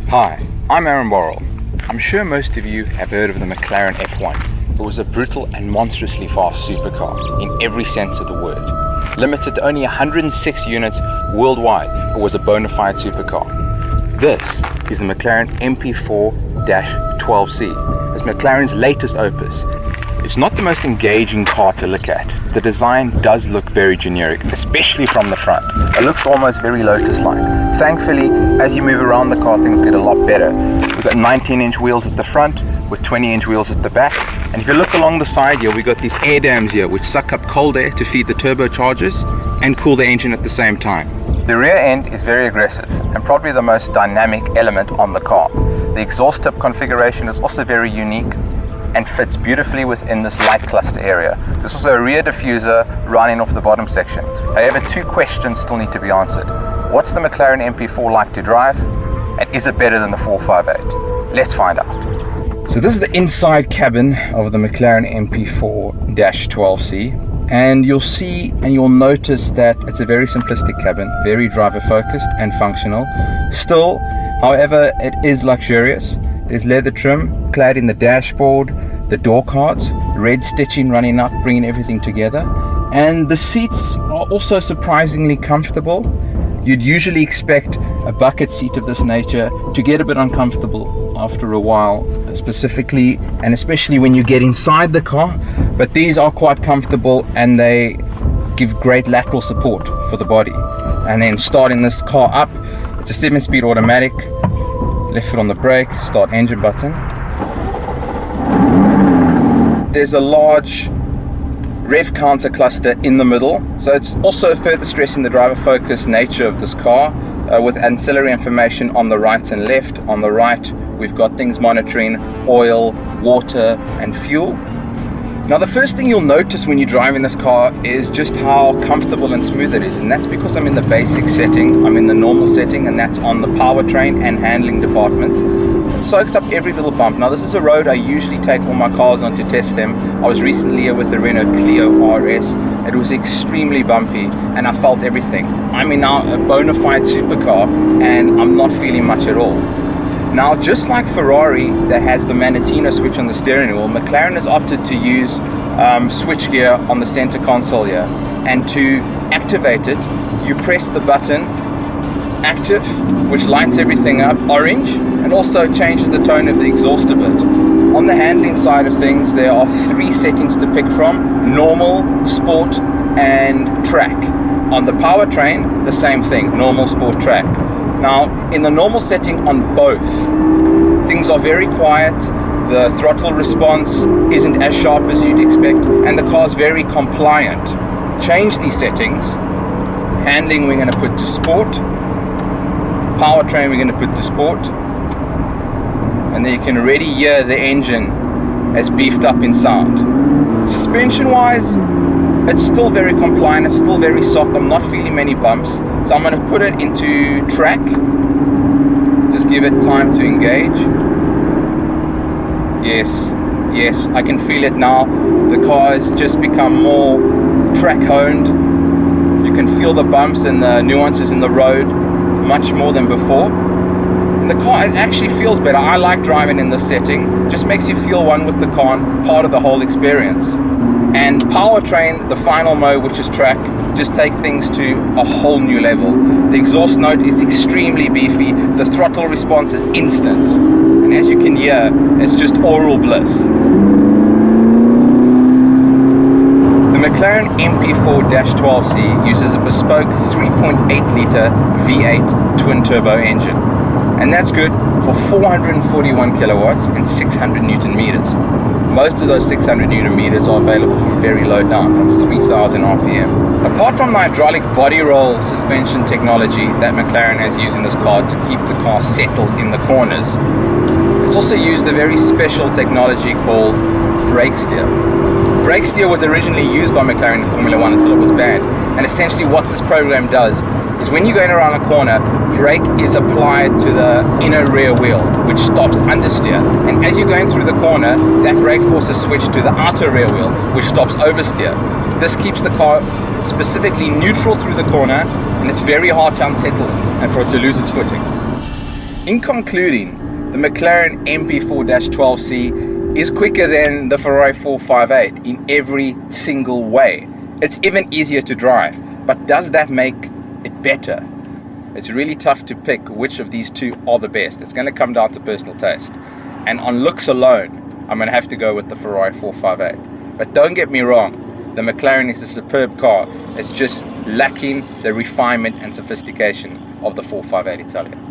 Hi, I'm Aaron Borrell. I'm sure most of you have heard of the McLaren F1. It was a brutal and monstrously fast supercar in every sense of the word. Limited to only 106 units worldwide, it was a bona fide supercar. This is the McLaren MP4-12C. It's McLaren's latest opus. It's not the most engaging car to look at. The design does look very generic, especially from the front. It looks almost very Lotus-like. Thankfully, as you move around the car, things get a lot better. We've got 19-inch wheels at the front with 20-inch wheels at the back. And if you look along the side here, we've got these air dams here, which suck up cold air to feed the turbochargers and cool the engine at the same time. The rear end is very aggressive and probably the most dynamic element on the car. The exhaust tip configuration is also very unique and fits beautifully within this light cluster area. There's also a rear diffuser running off the bottom section. However, two questions still need to be answered. What's the McLaren MP4 like to drive? And is it better than the 458? Let's find out. So this is the inside cabin of the McLaren MP4-12C. And you'll see and you'll notice that it's a very simplistic cabin, very driver focused and functional. Still, however, it is luxurious. There's leather trim clad in the dashboard, the door cards, red stitching running up, bringing everything together. And the seats are also surprisingly comfortable. You'd usually expect a bucket seat of this nature to get a bit uncomfortable after a while, specifically and especially when you get inside the car. But these are quite comfortable and they give great lateral support for the body. And then starting this car up, it's a 7-speed automatic. Left foot on the brake, start engine button. There's a large rev counter cluster in the middle, so it's also further stressing the driver focused nature of this car with ancillary information on the right and left. On the right, we've got things monitoring oil, water, and fuel. Now, the first thing you'll notice when you drive in this car is just how comfortable and smooth it is, and that's because I'm in the basic setting, I'm in the normal setting, and that's on the powertrain and handling department. It soaks up every little bump. Now, this is a road I usually take all my cars on to test them. I was recently here with the Renault Clio RS. It was extremely bumpy, and I felt everything. I'm in now a bona fide supercar, and I'm not feeling much at all. Now, just like Ferrari that has the Manettino switch on the steering wheel, McLaren has opted to use switch gear on the center console here. And to activate it, you press the button active, which lights everything up orange and also changes the tone of the exhaust a bit. On the handling side of things, there are 3 settings to pick from: normal, sport, and track. On the powertrain, the same thing, normal, sport, track. Now, in the normal setting on both, things are very quiet, the throttle response isn't as sharp as you'd expect, and the car's very compliant. Change these settings. Handling we're going to put to sport, powertrain we're going to put to sport, and then you can already hear the engine has beefed up in sound. Suspension wise, it's still very compliant, it's still very soft, I'm not feeling many bumps. So I'm going to put it into track, just give it time to engage. Yes, I can feel it now. The car has just become more track honed. You can feel the bumps and the nuances in the road much more than before. And the car actually feels better. I like driving in this setting, just makes you feel one with the car, part of the whole experience. And powertrain, the final mode, which is track, just take things to a whole new level. The exhaust note is extremely beefy, the throttle response is instant, and as you can hear, it's just oral bliss. The McLaren MP4-12C uses a bespoke 3.8-litre V8 twin-turbo engine, and that's good for 441 kilowatts and 600 newton meters. Most of those 600 newton meters are available from very low down, from 3000 RPM. Apart from the hydraulic body roll suspension technology that McLaren has used in this car to keep the car settled in the corners, it's also used a very special technology called brake steer. Brake steer was originally used by McLaren in Formula 1 until it was banned, and essentially what this program does is when you're going around a corner, brake is applied to the inner rear wheel, which stops understeer. And as you're going through the corner, that brake force is switched to the outer rear wheel, which stops oversteer. This keeps the car specifically neutral through the corner, and it's very hard to unsettle it and for it to lose its footing. In concluding, the McLaren MP4-12C is quicker than the Ferrari 458 in every single way. It's even easier to drive, but does that make it better? It's really tough to pick which of these two are the best. It's going to come down to personal taste. And on looks alone, I'm going to have to go with the Ferrari 458. But don't get me wrong, the McLaren is a superb car. It's just lacking the refinement and sophistication of the 458 Italia.